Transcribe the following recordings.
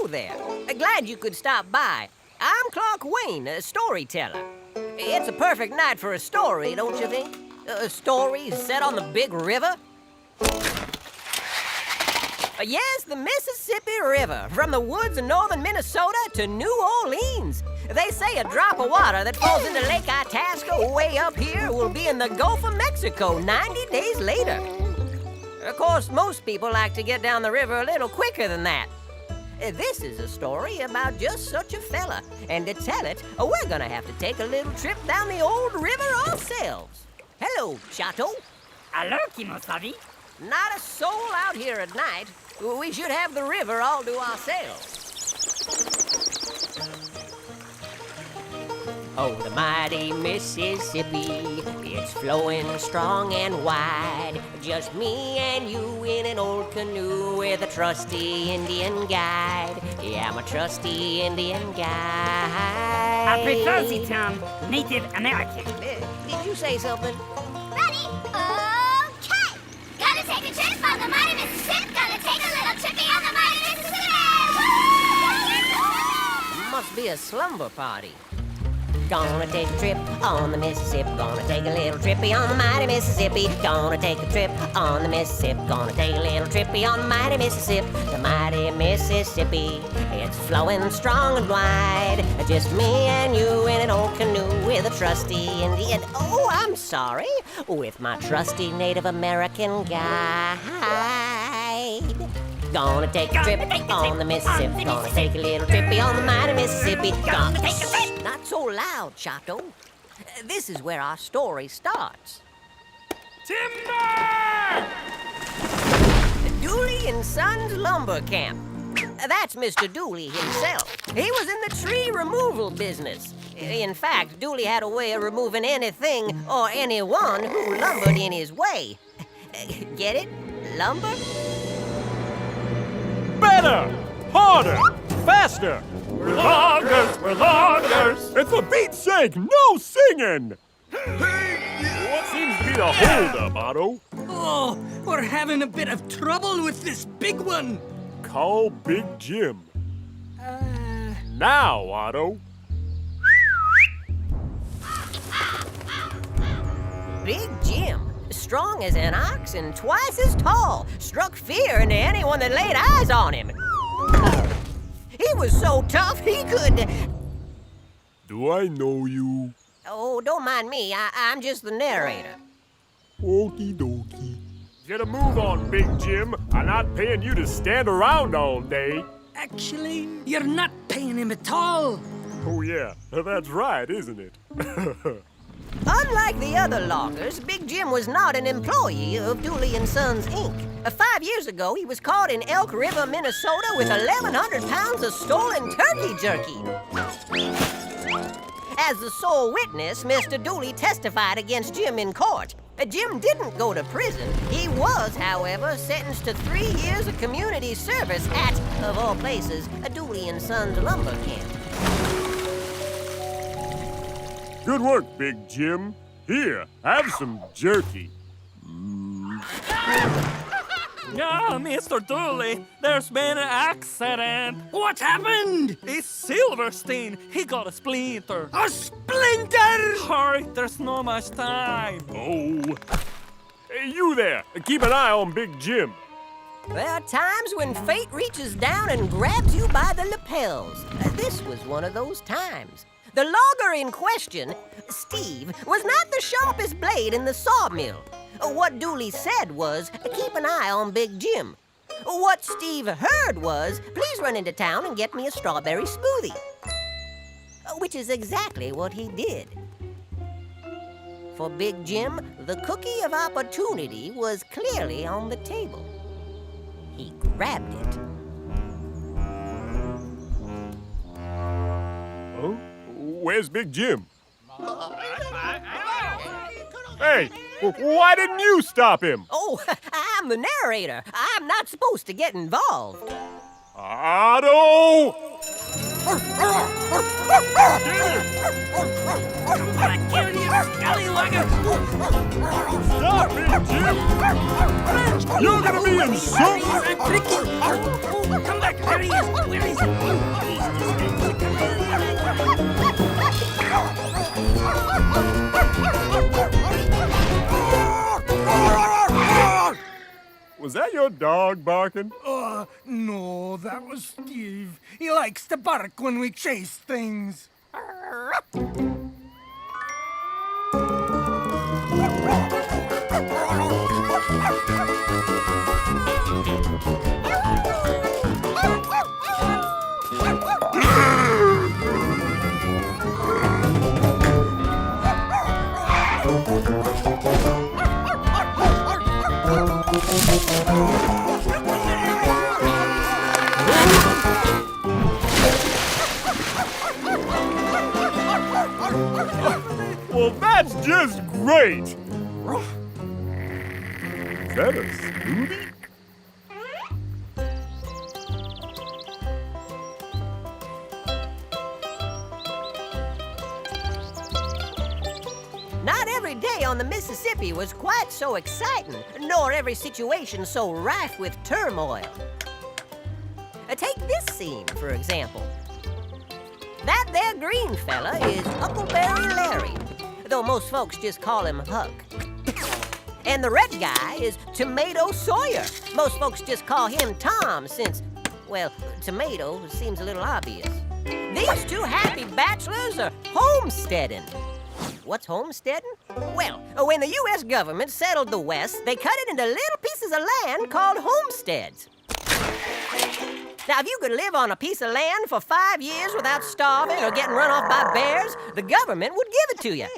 Hello there. Glad you could stop by. I'm Clark Wayne, a storyteller. It's a perfect night for a story, don't you think? A story set on the big river? Yes, the Mississippi River, from the woods of northern Minnesota to New Orleans. They say a drop of water that falls into Lake Itasca way up here will be in the Gulf of Mexico 90 days later. Of course, most people like to get down the river a little quicker than that. This is a story about just such a fella, and to tell it, we're gonna have to take a little trip down the old river ourselves. Hello, Chateau. Hello, Kimosabi. Not a soul out here at night. We should have the river all to ourselves. Oh, the mighty Mississippi, it's flowing strong and wide. Just me and you in an old canoe with a trusty Indian guide. Yeah, I'm a trusty Indian guide. I prefer the term Native American. Did you say something? Ready? Okay! Gonna take a trip on the mighty Mississippi. Gonna take a little trippy on the mighty Mississippi. Must be a slumber party. Gonna take a trip on the Mississippi. Gonna take a little trippy on the mighty Mississippi. Gonna take a trip on the Mississippi. Gonna take a little trippy on the mighty Mississippi. The mighty Mississippi, it's flowing strong and wide. Just me and you in an old canoe with a trusty Indian. Oh, I'm sorry, with my trusty Native American guide. Gonna take a trip on the Mississippi. Gonna take a little trippy on the mighty Mississippi. Gonna take a trip. Not so loud, Chato. This is where our story starts. Timber! Dooley and Sons Lumber Camp. That's Mr. Dooley himself. He was in the tree removal business. In fact, Dooley had a way of removing anything or anyone who lumbered in his way. Get it? Lumber? Better! Harder! Faster! We're loggers! We're loggers! And for Pete's sake, no singing! What seems to be the holdup, Otto? Oh, we're having a bit of trouble with this big one. Call Big Jim. Now, Otto. Big Jim, strong as an ox and twice as tall, struck fear into anyone that laid eyes on him. He was so tough he could... Do I know you? Oh, don't mind me. I'm just the narrator. Okie dokie. Get a move on, Big Jim. I'm not paying you to stand around all day. Actually, you're not paying him at all. Oh, yeah. That's right, isn't it? Unlike the other loggers, Big Jim was not an employee of Dooley and Sons, Inc. 5 years ago, he was caught in Elk River, Minnesota with 1,100 pounds of stolen turkey jerky. As the sole witness, Mr. Dooley testified against Jim in court. Jim didn't go to prison. He was, however, sentenced to 3 years of community service at, of all places, a Dooley and Sons lumber camp. Good work, Big Jim. Here, have some jerky. No, Mr. Dooley, there's been an accident. What happened? It's Silverstein. He got a splinter. A splinter! Hurry, there's not much time. Oh. Hey, you there. Keep an eye on Big Jim. There are times when fate reaches down and grabs you by the lapels. This was one of those times. The logger in question, Steve, was not the sharpest blade in the sawmill. What Dooley said was, keep an eye on Big Jim. What Steve heard was, please run into town and get me a strawberry smoothie. Which is exactly what he did. For Big Jim, the cookie of opportunity was clearly on the table. He grabbed it. Huh? Where's Big Jim? Hey, why didn't you stop him? Oh, I'm the narrator. I'm not supposed to get involved. Otto! back here, you scallywagger! Stop it, Jim! You're gonna be in soup! Come back, there he is! Where is he? Was that your dog barking? No, that was Steve. He likes to bark when we chase things. Well, that's just great! Is that a smoothie? Not every day on the Mississippi was quite so exciting, nor every situation so rife with turmoil. Take this scene, for example. That there green fella is Huckleberry Larry, though most folks just call him Huck. And the red guy is Tomato Sawyer. Most folks just call him Tom since, well, tomato seems a little obvious. These two happy bachelors are homesteading. What's homesteading? Well, when the U.S. government settled the West, they cut it into little pieces of land called homesteads. Now, if you could live on a piece of land for 5 years without starving or getting run off by bears, the government would give it to you.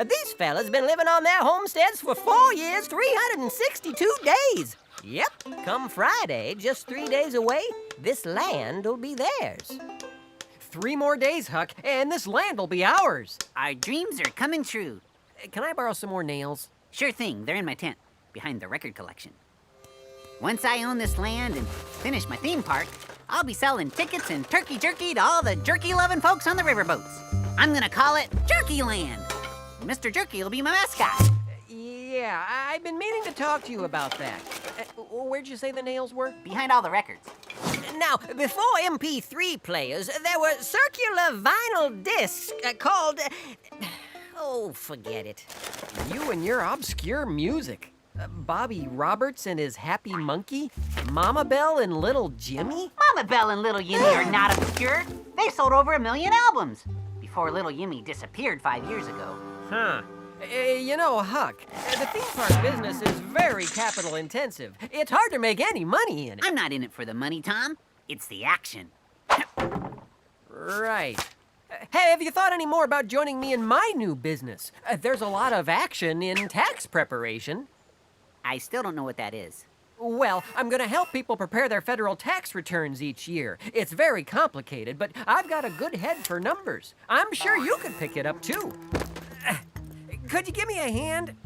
These fellas been living on their homesteads for 4 years, 362 days. Yep, come Friday, just 3 days away, this land will be theirs. 3 more days, Huck, and this land will be ours. Our dreams are coming true. Can I borrow some more nails? Sure thing, they're in my tent, behind the record collection. Once I own this land and finish my theme park, I'll be selling tickets and turkey jerky to all the jerky-loving folks on the riverboats. I'm gonna call it Jerky Land. Mr. Jerky will be my mascot. Yeah, I've been meaning to talk to you about that. Where'd you say the nails were? Behind all the records. Now, before MP3 players, there were circular vinyl discs called... oh, forget it. You and your obscure music. Bobby Roberts and his Happy Monkey? Mama Bell and Little Jimmy? Mama Bell and Little Yimmy are not obscure. They sold over 1 million albums before Little Yimmy disappeared 5 years ago. Huh. You know, Huck, the theme park business is very capital intensive. It's hard to make any money in it. I'm not in it for the money, Tom. It's the action. Right. Hey, have you thought any more about joining me in my new business? There's a lot of action in tax preparation. I still don't know what that is. Well, I'm going to help people prepare their federal tax returns each year. It's very complicated, but I've got a good head for numbers. I'm sure you could pick it up, too. Could you give me a hand?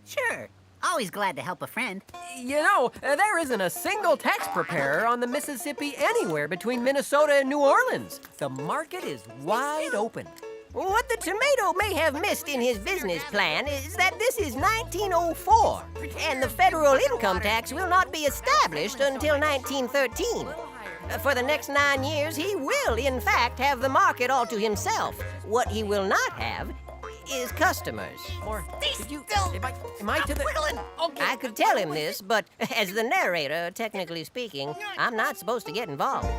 Sure. Always glad to help a friend. You know, there isn't a single tax preparer on the Mississippi anywhere between Minnesota and New Orleans. The market is wide open. What the tomato may have missed in his business plan is that this is 1904, and the federal income tax will not be established until 1913. For the next 9 years, he will, in fact, have the market all to himself. What he will not have is customers. Or did you? Am I to the? I could tell him this, but as the narrator, technically speaking, I'm not supposed to get involved.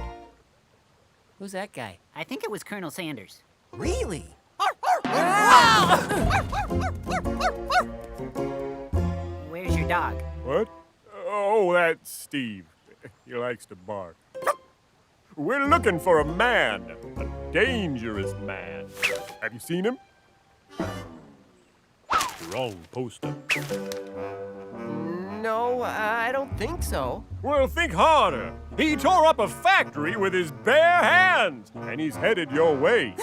Who's that guy? I think it was Colonel Sanders. Really? Where's your dog? What? Oh, that's Steve. He likes to bark. We're looking for a man, a dangerous man. Have you seen him? Wrong poster. No, I don't think so. Well, think harder. He tore up a factory with his bare hands, and he's headed your way.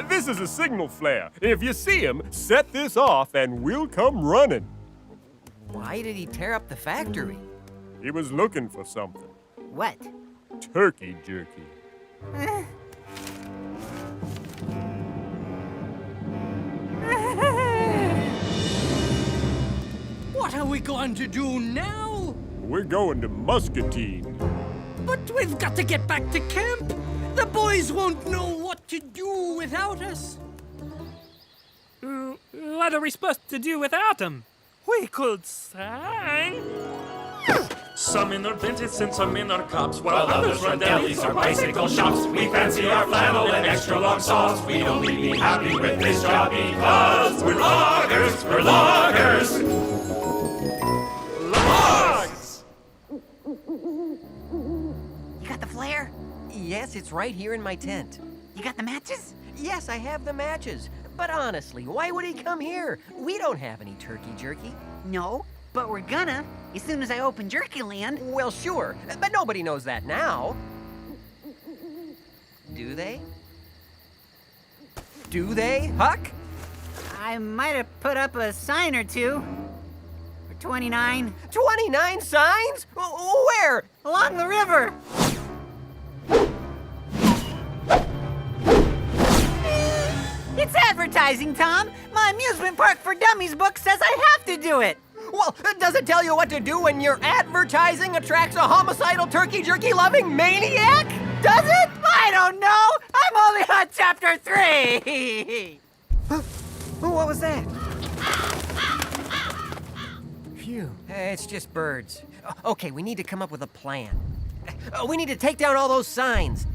This is a signal flare. If you see him, set this off, and we'll come running. Why did he tear up the factory? He was looking for something. What? turkey jerky. What are we going to do now? We're going to Muscatine. But we've got to get back to camp. The boys won't know what to do without us. What are we supposed to do without him? We could sing. Some in their dentists and some in their cops, while others run delis or bicycle shops. We fancy our flannel and extra long socks. We'd only be happy with this job because we're loggers, we're loggers. Logs! You got the flare? Yes, it's right here in my tent. You got the matches? Yes, I have the matches. But honestly, why would he come here? We don't have any turkey jerky. No, but we're gonna as soon as I open Jerky Land. Well, sure, but nobody knows that now. Do they? Do they, Huck? I might have put up a sign or two. For 29. 29 signs? Where? Along the river. It's advertising, Tom. My amusement park for dummies book says I have to do it. Well, does it tell you what to do when your advertising attracts a homicidal turkey jerky loving maniac? Does it? I don't know. I'm only on chapter 3. What was that? Phew, it's just birds. Okay, we need to come up with a plan. We need to take down all those signs.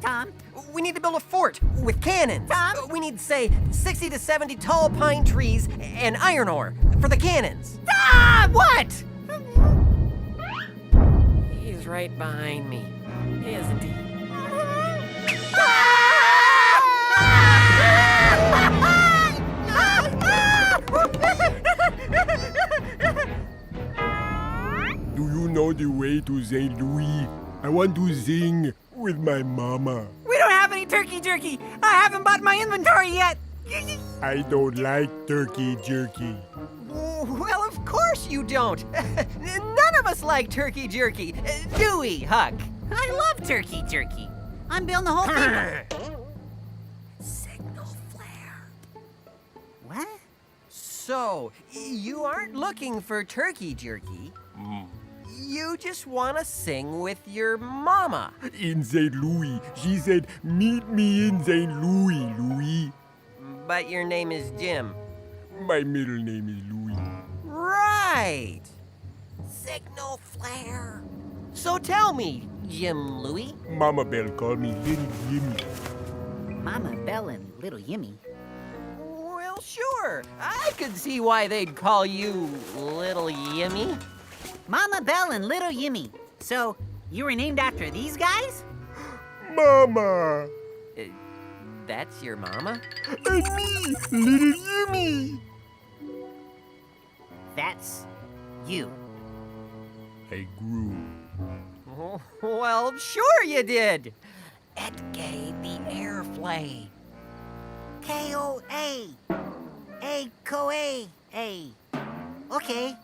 Tom, We need to build a fort with cannons. Tom? We need, say, 60 to 70 tall pine trees and iron ore for the cannons. Tom, what? He's right behind me, isn't he? Do you know the way to St. Louis? I want to sing with my mama. We don't have any turkey jerky. I haven't bought my inventory yet. I don't like turkey jerky. Well, of course you don't. None of us like turkey jerky, do we, Huck? I love turkey jerky. I'm building the whole thing. Signal flare. What? So, you aren't looking for turkey jerky. You just want to sing with your mama. In St. Louis, she said, meet me in St. Louis, Louis. But your name is Jim. My middle name is Louis. Right. Signal flare. So tell me, Jim Louie. Mama Bell called me Little Jimmy. Mama Bell and Little Yimmy. Well, sure. I could see why they'd call you Little Yimmy. Mama Bell and Little Yimmy. So, you were named after these guys? Mama! That's your mama? And me, Little Jimmy! That's you. I grew. Oh, well, sure you did. It gave the airplay. K-O-A. A-K-O-A. Okay.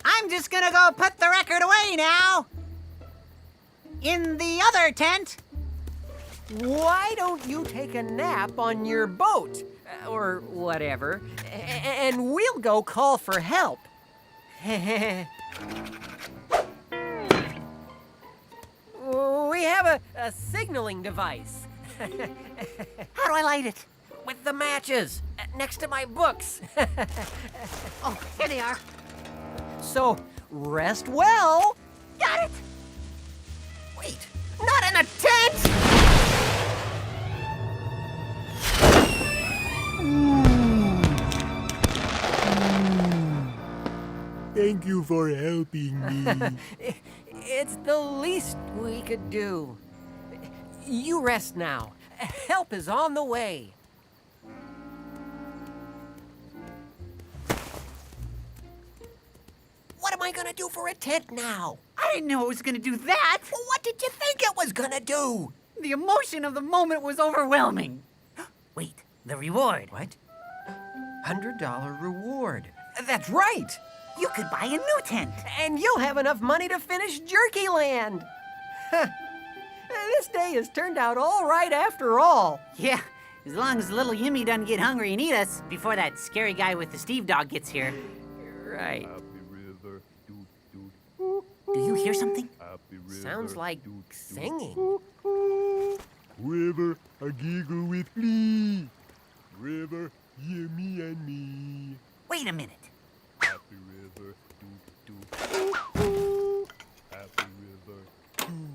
I'm just gonna go put the record away now. In the other tent. Why don't you take a nap on your boat? Or whatever, and we'll go call for help. We have a signaling device. How do I light it? With the matches, next to my books. Oh, here they are. So, rest well. Got it. Wait, not in a tent! Thank you for helping me. It's the least we could do. You rest now. Help is on the way. What am I gonna do for a tent now? I didn't know it was gonna do that. What did you think it was gonna do? The emotion of the moment was overwhelming. Wait, the reward. What? $100 reward. That's right. You could buy a new tent. And you'll have enough money to finish Jerky Land. This day has turned out all right after all. Yeah, as long as little Yimmy doesn't get hungry and eat us before that scary guy with the Steve dog gets here. Right. Do you hear something? Sounds like singing. River, a giggle with glee. River, Yimmy and me. Wait a minute. Happy river, doo-doo. Happy river, doo.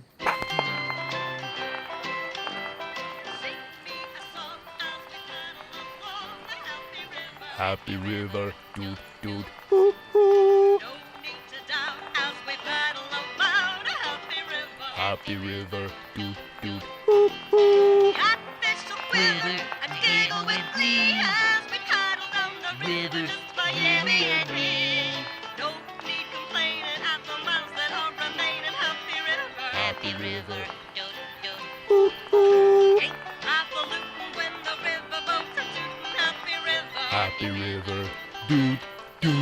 Happy river, doot doot. Happy river, doot doot. Happy river. Happy river, doot doot.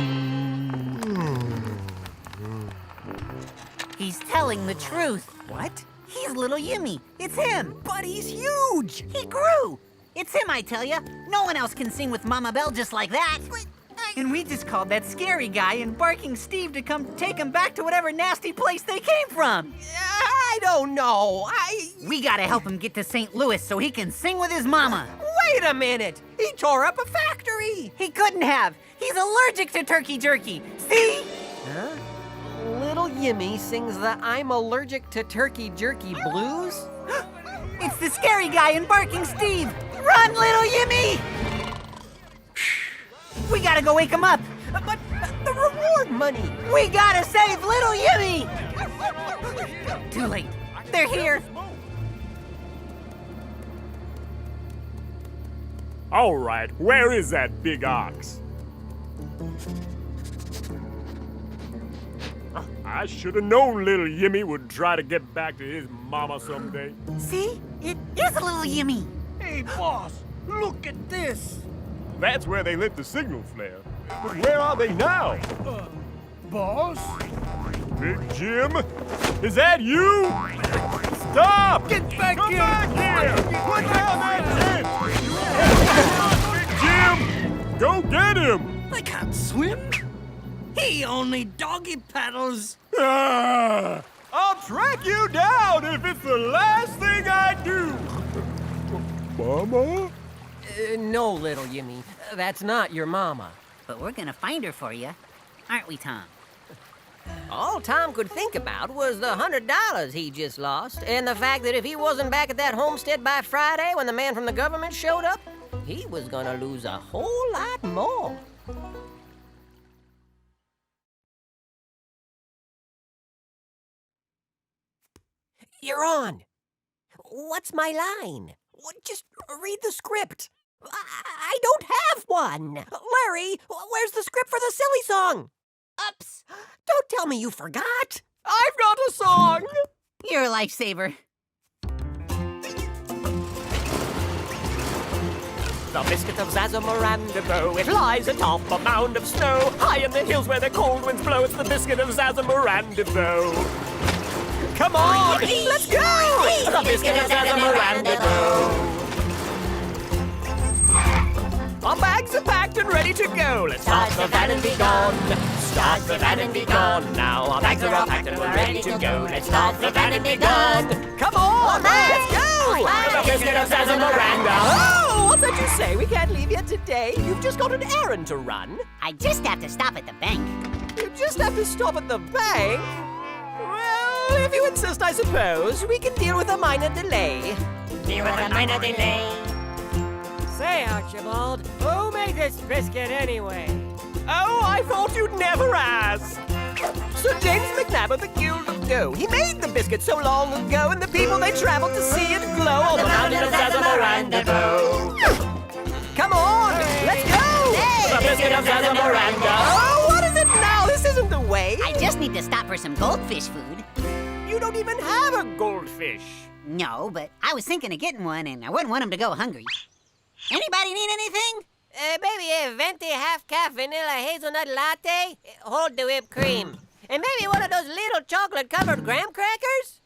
He's telling the truth. What? He's little Yimmy. It's him. But he's huge! He grew. It's him, I tell ya. No one else can sing with Mama Bell just like that. And we just called that scary guy and barking Steve to come take him back to whatever nasty place they came from. I don't know. We gotta help him get to St. Louis so he can sing with his mama. Wait a minute! He tore up a factory! He couldn't have. He's allergic to turkey jerky. See? Huh? Little Yimmy sings the I'm allergic to turkey jerky blues? It's the scary guy and barking Steve. Run, little Yimmy! We gotta go wake him up. But the reward money! We gotta save little Yimmy! Too late. They're here. All right, where is that big ox? I should have known little Yimmy would try to get back to his mama someday. See? It is little Yimmy. Hey, boss, look at this. That's where they lit the signal flare. But where are they now? Boss? Big Jim? Is that you? Stop! Get back Come here! back here! Put down that tent! Big Jim! Go get him! I can't swim. He only doggy paddles. Ah, I'll track you down if it's the last thing I do! Mama? No, little Yimmy. That's not your mama. But we're gonna find her for you, aren't we, Tom? All Tom could think about was the $100 he just lost, and the fact that if he wasn't back at that homestead by Friday when the man from the government showed up, he was gonna lose a whole lot more. You're on. What's my line? Just read the script. I don't have one. Larry, where's the script for the silly song? Oops. Don't tell me you forgot. I've got a song. You're a lifesaver. The biscuit of Zazamarandabo, it lies atop a mound of snow. High in the hills where the cold winds blow, it's the biscuit of Zazamarandabo. Come on, let's go! The biscuit of Zazamarandabo. Our bags are packed and ready to go. Let's start the van and be gone. Start the van and be gone. Now our bags are all packed and we're ready to go. Let's start the van and be gone. Come on, let's go! The biscuit of Zazamaranda. Oh, what's that you say? We can't leave yet today. You've just got an errand to run. I just have to stop at the bank. You just have to stop at the bank? Well, if you insist, I suppose. We can deal with a minor delay. Deal with a minor delay. Say, Archibald, who made this biscuit anyway? Oh, I thought you'd never ask. Sir James McNabb of the Guild of Go. He made the biscuit so long ago, and the people they traveled to see it glow on the mountain of Zazamarandabo. Come on, let's go! The biscuit of Zazamaranda. Oh, what is it now? This isn't the way. I just need to stop for some goldfish food. You don't even have a goldfish. No, but I was thinking of getting one, and I wouldn't want him to go hungry. Anybody need anything? Maybe a venti half-calf vanilla hazelnut latte. Hold the whipped cream. And maybe one of those little chocolate-covered graham crackers?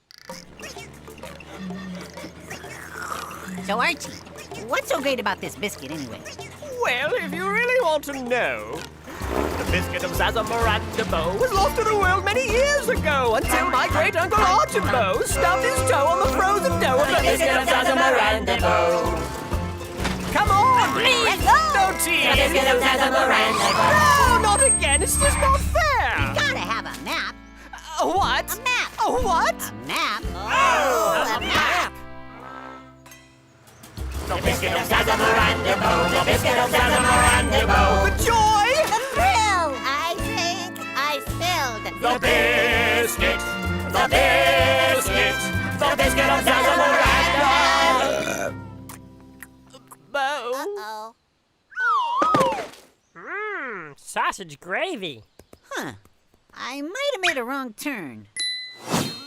So, Archie, what's so great about this biscuit anyway? Well, if you really want to know, the biscuit of Zazamarandabo was lost to the world many years ago until my great uncle Archibald stubbed his toe on the frozen dough of the biscuit of Zazamarandabo. Come on! Let's go! No tears! The biscuit of Zazamarandabo. No, not again! It's just not fair! Gotta have a map. What? A map. What? A map? Oh, a map. The biscuit of Zazamarandabo. The biscuit of Zazamarandabo. The joy! The thrill! I think I spilled. The biscuit, the biscuit, the biscuit of Zazamarandabo. Uh-oh. Sausage gravy. Huh. I might have made a wrong turn.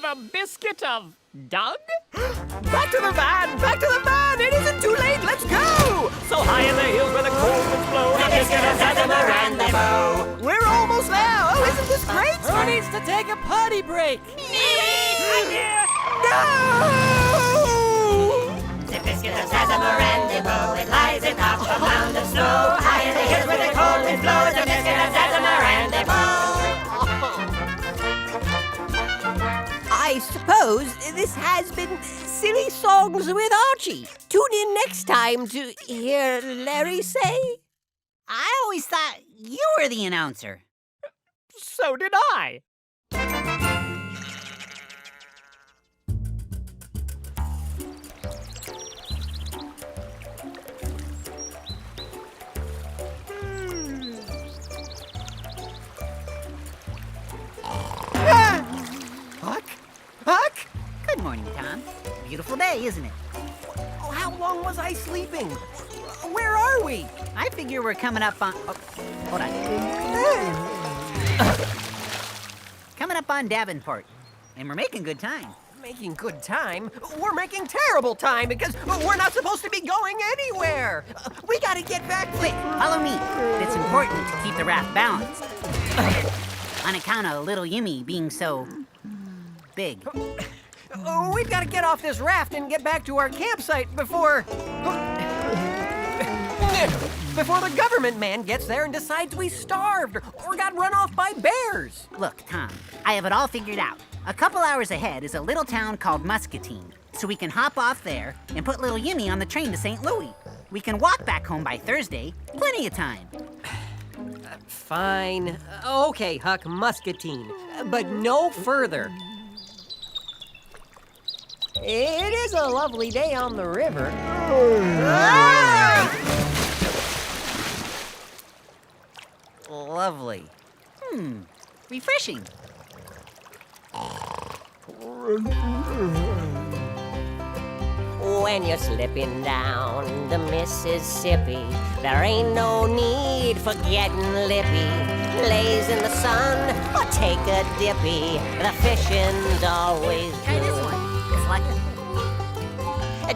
The biscuit of Doug? Back to the van! Back to the van! It isn't too late! Let's go! So high in the hills where the cold winds blow. The biscuit of Zazamarandabo. We're almost there! Oh, isn't this great? Who needs to take a potty break? No! The biscuit of Zazamarandabo. It lies atop a mound of snow. High in the hills where the cold wind blows. The biscuit of Zazamarandabo. I suppose this has been Silly Songs with Archie. Tune in next time to hear Larry say. I always thought you were the announcer. So did I. Huck? Huck? Good morning, Tom. Beautiful day, isn't it? Oh, how long was I sleeping? Where are we? I figure we're coming up on... Oh, hold on. Coming up on Davenport. And we're making good time. Making good time? We're making terrible time because we're not supposed to be going anywhere. We gotta get back Quick, follow me. It's important to keep the raft balanced. On account of little Yimmy being so... big. We've got to get off this raft and get back to our campsite before the government man gets there and decides we starved or got run off by bears. Look, Tom, I have it all figured out. A couple hours ahead is a little town called Muscatine, so we can hop off there and put little Yimmy on the train to St. Louis. We can walk back home by Thursday. Plenty of time. Fine. Okay, Huck, Muscatine. But no further. It is a lovely day on the river. Lovely. Refreshing. When you're slipping down the Mississippi, there ain't no need for getting lippy. Lays in the sun or take a dippy. The fishing's always Try this good. one. It's like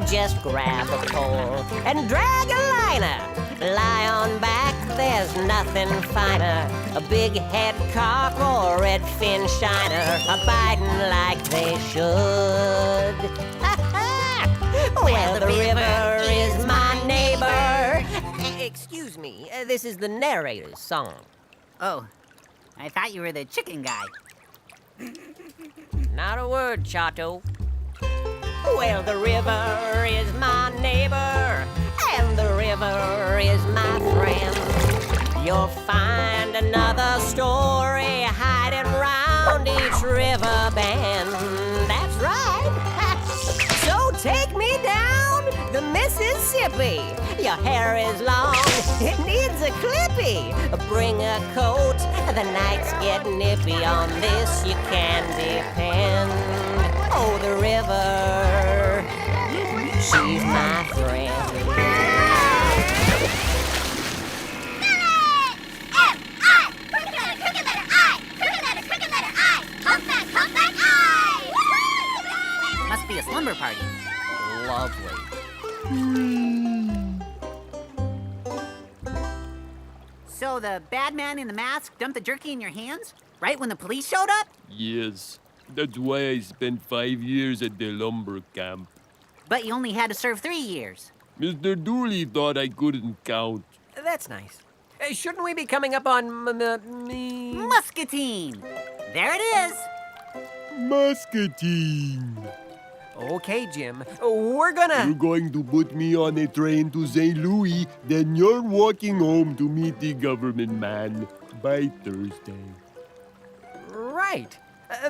Just grab a pole and drag a liner. Lie on back, there's nothing finer. A big head carp or redfin shiner are biting like they should. Well, the river is my neighbor. Excuse me, this is the narrator's song. Oh, I thought you were the chicken guy. Not a word, Chato. Well, the river is my neighbor, and the river is my friend. You'll find another story hiding round each river bend. That's right. So take me down the Mississippi. Your hair is long, it needs a clippy. Bring a coat, the nights get nippy. On this you can depend. Oh, the river, she's my friend. F-I! Crooked letter, crooked letter, I! Crooked letter, crooked letter, I! Humpback, I! Must be a slumber party. Lovely. So the bad man in the mask dumped the jerky in your hands? Right when the police showed up? Yes. That's why I spent 5 years at the lumber camp. But you only had to serve 3 years. Mr. Dooley thought I couldn't count. That's nice. Shouldn't we be coming up on Muscatine! There it is! Muscatine. Okay, Jim. We're gonna... You're going to put me on a train to St. Louis, then you're walking home to meet the government man by Thursday. Right.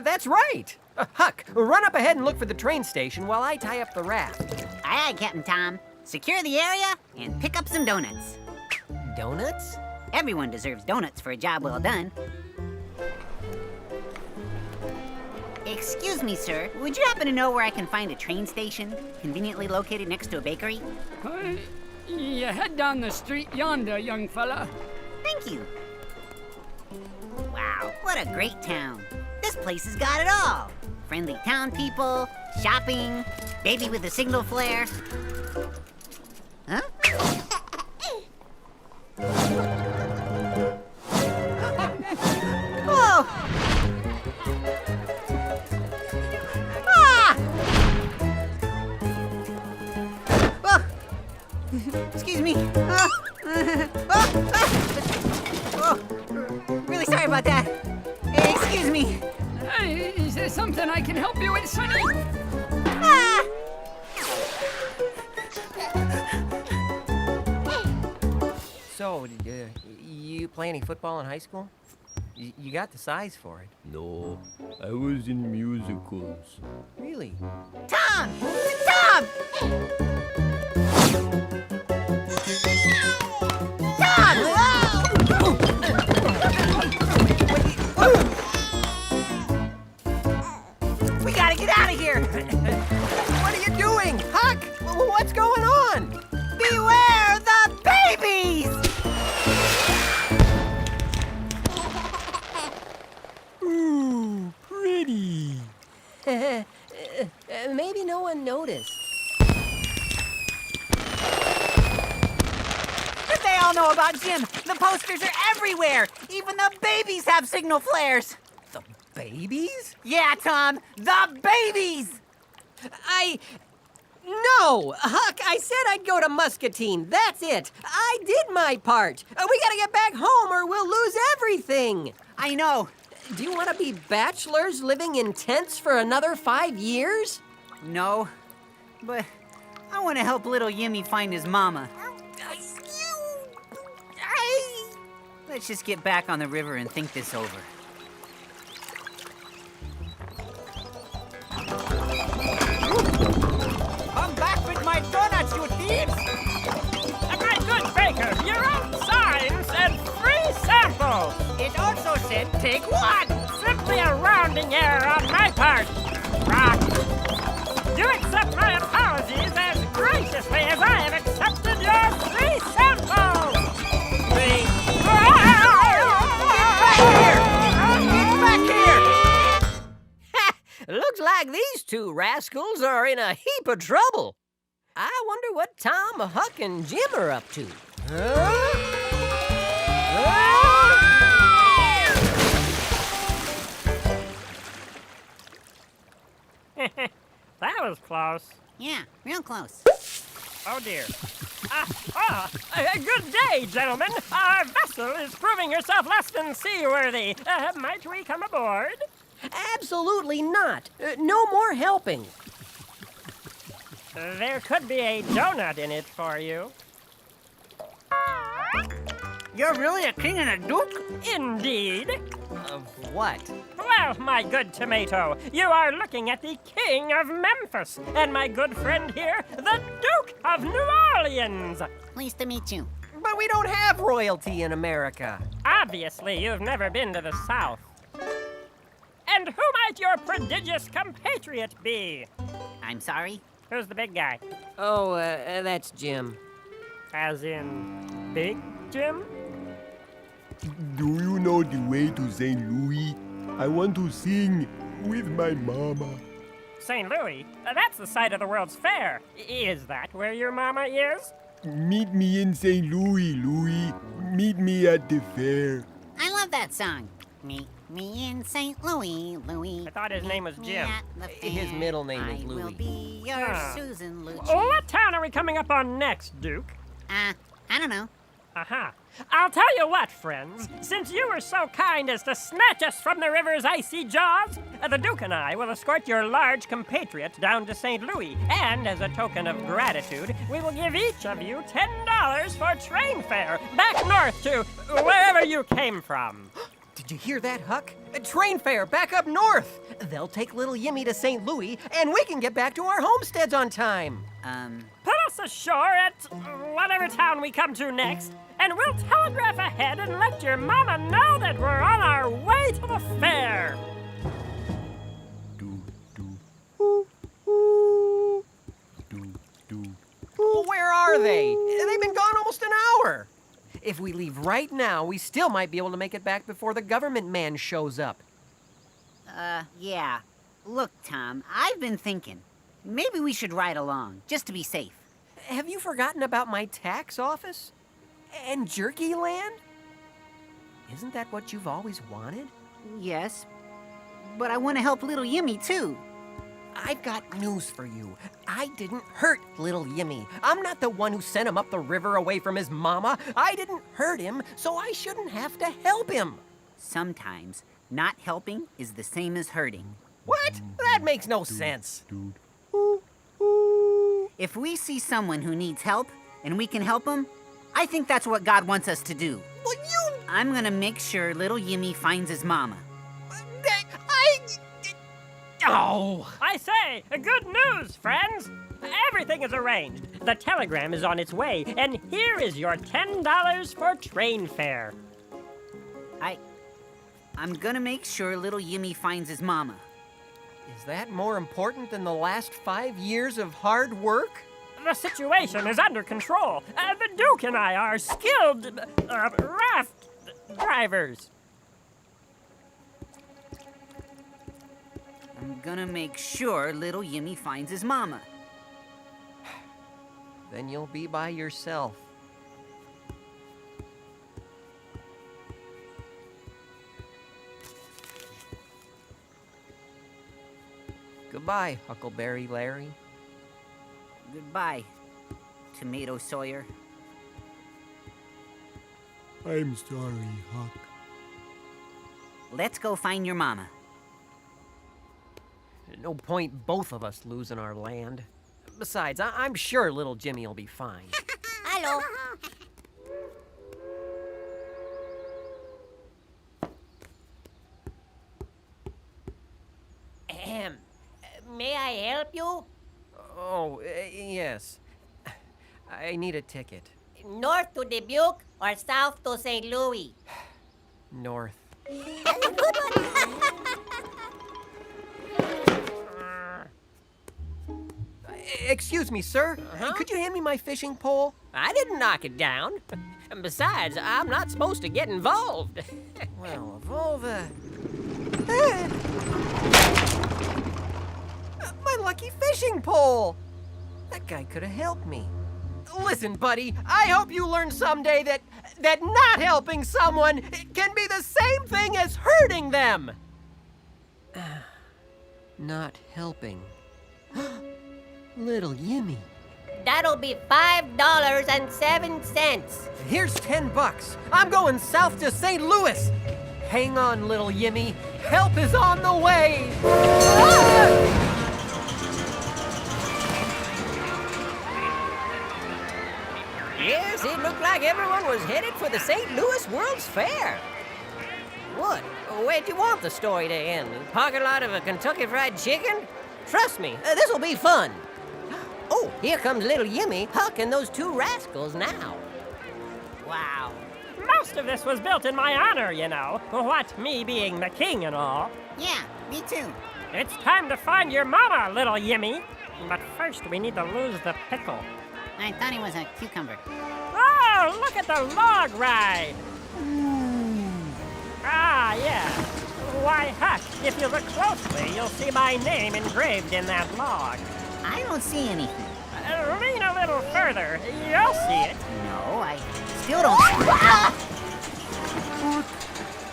That's right. Huck, run up ahead and look for the train station while I tie up the raft. Aye, aye, Captain Tom. Secure the area and pick up some donuts. Donuts? Everyone deserves donuts for a job well done. Excuse me, sir. Would you happen to know where I can find a train station conveniently located next to a bakery? You head down the street yonder, young fella. Thank you. Wow, what a great town. This place has got it all. Friendly town people, shopping, baby with a signal flare. Huh? Whoa! Ah! Oh. Excuse me. Oh. Really sorry about that. Hey, excuse me. Is there something I can help you with, Sonny? Ah! So, you play any football in high school? You got the size for it. No, I was in musicals. Really? Tom! Tom! Tom! We gotta get out of here! What are you doing? Huck! What's going on? Beware the babies! Ooh, pretty. Maybe no one noticed. They all know about Jim. The posters are everywhere. Even the babies have signal flares. The babies? Yeah, Tom, the babies! No! Huck, I said I'd go to Muscatine. That's it. I did my part. We gotta get back home or we'll lose everything. I know. Do you want to be bachelors living in tents for another 5 years? No, but I want to help little Yimmy find his mama. Let's just get back on the river and think this over. Come back with my donuts, you thieves! My good baker, your own sign said free sample. It also said take one! Simply a rounding error on my part. Rock. You accept my apologies as graciously as I have accepted your free sample. Looks like these two rascals are in a heap of trouble. I wonder what Tom, Huck, and Jim are up to. That was close. Yeah, real close. Oh dear. Good day, gentlemen. Our vessel is proving herself less than seaworthy. Might we come aboard? Absolutely not. No more helping. There could be a donut in it for you. You're really a king and a duke? Indeed. Of what? Well, my good tomato, you are looking at the King of Memphis, and my good friend here, the Duke of New Orleans. Pleased to meet you. But we don't have royalty in America. Obviously, you've never been to the South. And who might your prodigious compatriot be? I'm sorry? Who's the big guy? Oh, that's Jim. As in Big Jim? Do you know the way to St. Louis? I want to sing with my mama. St. Louis? That's the site of the World's Fair. Is that where your mama is? Meet me in St. Louis, Louis. Meet me at the fair. I love that song. Me me in St. Louis, Louis. I thought his name was Jim. His middle name is I will Louis. be your Ah. Susan Lucci. What town are we coming up on next, Duke? I don't know. Aha. I'll tell you what, friends. Since you were so kind as to snatch us from the river's icy jaws, the Duke and I will escort your large compatriot down to St. Louis. And as a token of gratitude, we will give each of you $10 for train fare back north to wherever you came from. Did you hear that, Huck? A train fare back up north. They'll take little Yimmy to St. Louis, and we can get back to our homesteads on time. Put us ashore at whatever town we come to next, and we'll telegraph ahead and let your mama know that we're on our way to the fair. Where are they? They've been gone almost an hour. If we leave right now, we still might be able to make it back before the government man shows up. Yeah. Look, Tom, I've been thinking. Maybe we should ride along, just to be safe. Have you forgotten about my tax office? And Jerky Land? Isn't that what you've always wanted? Yes, but I want to help little Yimmy, too. I've got news for you. I didn't hurt little Yimmy. I'm not the one who sent him up the river away from his mama. I didn't hurt him, so I shouldn't have to help him. Sometimes, not helping is the same as hurting. What? That makes no sense. If we see someone who needs help and we can help them, I think that's what God wants us to do. Well, I'm gonna make sure little Yimmy finds his mama. Oh! I say, good news, friends. Everything is arranged. The telegram is on its way, and here is your $10 for train fare. I'm gonna make sure little Yimmy finds his mama. Is that more important than the last 5 years of hard work? The situation is under control. The Duke and I are skilled raft drivers. I'm gonna make sure little Yimmy finds his mama. Then you'll be by yourself. Goodbye, Huckleberry Larry. Goodbye, Tomato Sawyer. I'm sorry, Huck. Let's go find your mama. No point both of us losing our land. Besides, I'm sure little Jimmy will be fine. Hello. Ahem. May I help you? Oh, yes. I need a ticket. North to Dubuque or south to St. Louis? North. Excuse me, sir. Could you hand me my fishing pole? I didn't knock it down. And besides, I'm not supposed to get involved. Well, of all the... My lucky fishing pole! That guy could have helped me. Listen, buddy, I hope you learn someday that not helping someone can be the same thing as hurting them! Not helping. Little Yimmy. That'll be $5.07. Here's $10. I'm going south to St. Louis. Hang on, little Yimmy. Help is on the way. Ah! Yes, it looked like everyone was headed for the St. Louis World's Fair. What? Where'd you want the story to end? The parking lot of a Kentucky Fried Chicken? Trust me, this'll be fun. Oh, here comes little Yimmy, Huck, and those two rascals now. Wow. Most of this was built in my honor, you know. What, me being the king and all. Yeah, me too. It's time to find your mama, little Yimmy. But first, we need to lose the pickle. I thought he was a cucumber. Oh, look at the log ride! Ah, yeah. Why, Huck, if you look closely, you'll see my name engraved in that log. I don't see anything. Lean a little further. You'll see it. No, I still don't see it.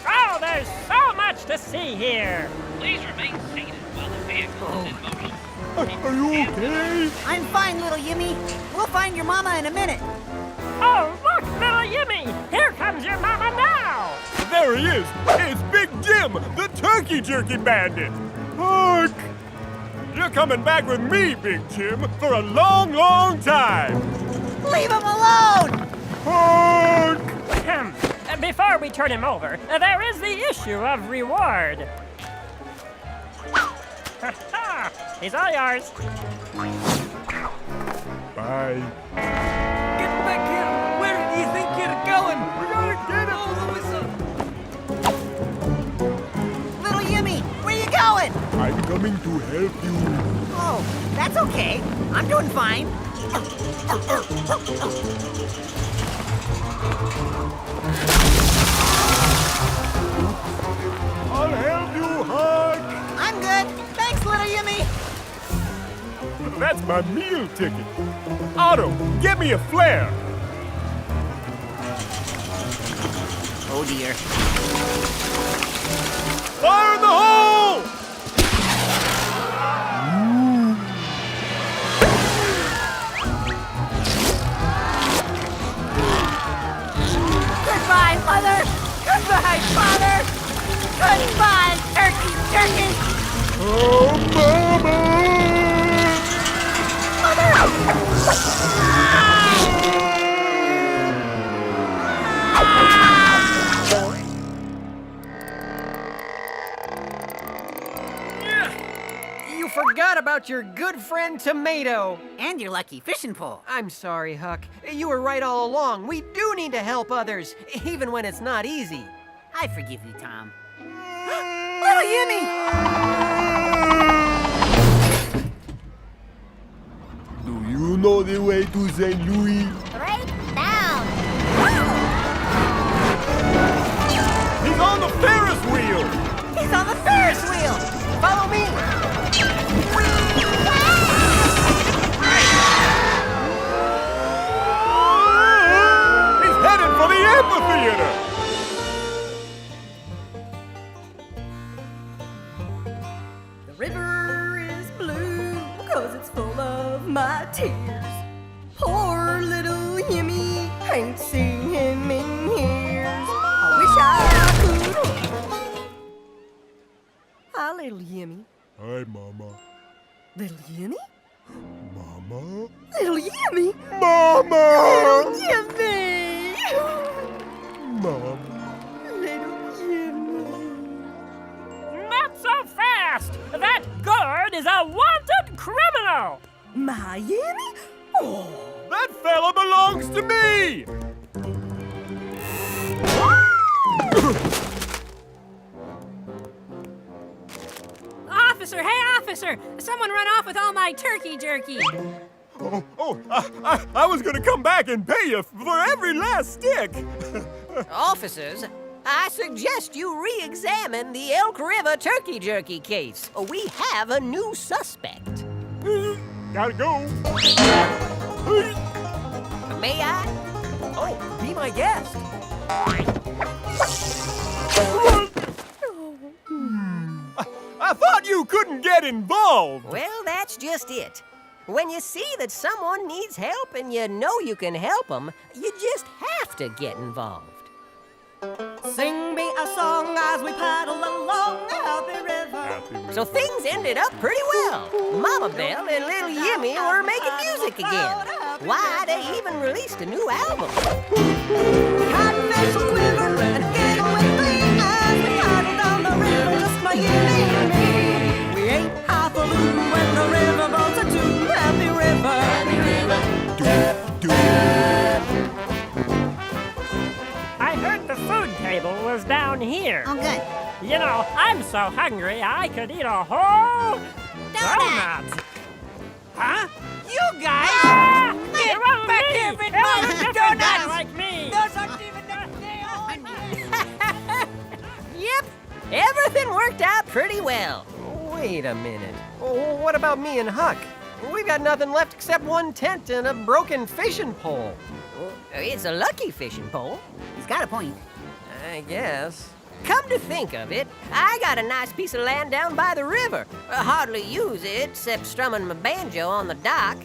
Oh, there's so much much to see here. Please remain seated while the vehicle is in motion. Are you okay? I'm fine, little Yimmy. We'll find your mama in a minute. Oh, look, little Yimmy! Here comes your mama now! There he is! It's Big Jim, the turkey jerky bandit! Huck! You're coming back with me, Big Jim, for a long, long time! Leave him alone! Huck! Before we turn him over, there is the issue of reward. He's all yours. Bye. Get back here! Where do you think you're going? We gotta get him! Oh, Little Yimmy, where you going? I'm coming to help you. Oh, that's okay. I'm doing fine. I'll help you, Huck! I'm good. Thanks, little Yimmy. That's my meal ticket. Otto, get me a flare! Oh, dear. Fire in the hole! Goodbye, Mother! Goodbye, Father! Goodbye, Turkey Jerky! Oh, Mama! You forgot about your good friend Tomato. And your lucky fishing pole. I'm sorry, Huck. You were right all along. We do need to help others, even when it's not easy. I forgive you, Tom. Little Yimmy! Do you know the way to St. Louis? Right down. He's on the Ferris wheel! He's on the Ferris wheel! Follow me. He's headed for the amphitheater! The river is blue because it's full of my tears. Poor little Yimmy, ain't seen him in years. I wish I could. Hi, little Yimmy. Hi, Mama. Little Yimmy? Mama? Little Yimmy? Mama! Little Yimmy! Mama. Little Yimmy. Not so fast! That guard is a wanted criminal! My Yimmy? Oh. That fella belongs to me! Officer, hey, officer! Someone run off with all my turkey jerky. I was gonna come back and pay you for every last stick. Officers, I suggest you re-examine the Elk River turkey jerky case. We have a new suspect. Gotta go. May I? Oh, be my guest. I thought you couldn't get involved. Well, that's just it. When you see that someone needs help and you know you can help them, you just have to get involved. Sing me a song as we paddle along the happy river. So things ended up pretty well. Mama Bell and Little Yimmy were making music again. Why, they even released a new album. Cottonfish will quiver and get with me as we paddle down the river, just my Yimmy and me. We ain't half a blue when the river boats are too happy river. Happy river. I heard the food table was down here. Oh, good. You know, I'm so hungry I could eat a whole donut. Huh? You guys? Ah! Get It wasn't back me. here, It big was a man! different Donuts! guy like me. Those aren't even Yep, everything worked out pretty well. Wait a minute. What about me and Huck? We've got nothing left except one tent and a broken fishing pole. It's a lucky fishing pole. He's got a point. I guess. Come to think of it, I got a nice piece of land down by the river. Hardly use it except strumming my banjo on the dock.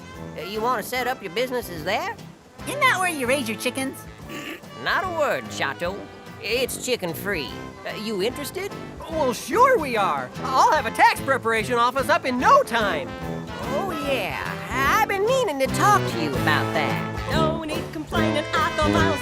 You want to set up your businesses there? Isn't that where you raise your chickens? Not a word, Chato. It's chicken free. You interested? Well, sure we are. I'll have a tax preparation office up in no time. Oh, yeah. I've been meaning to talk to you about that. No need complaining, I thought miles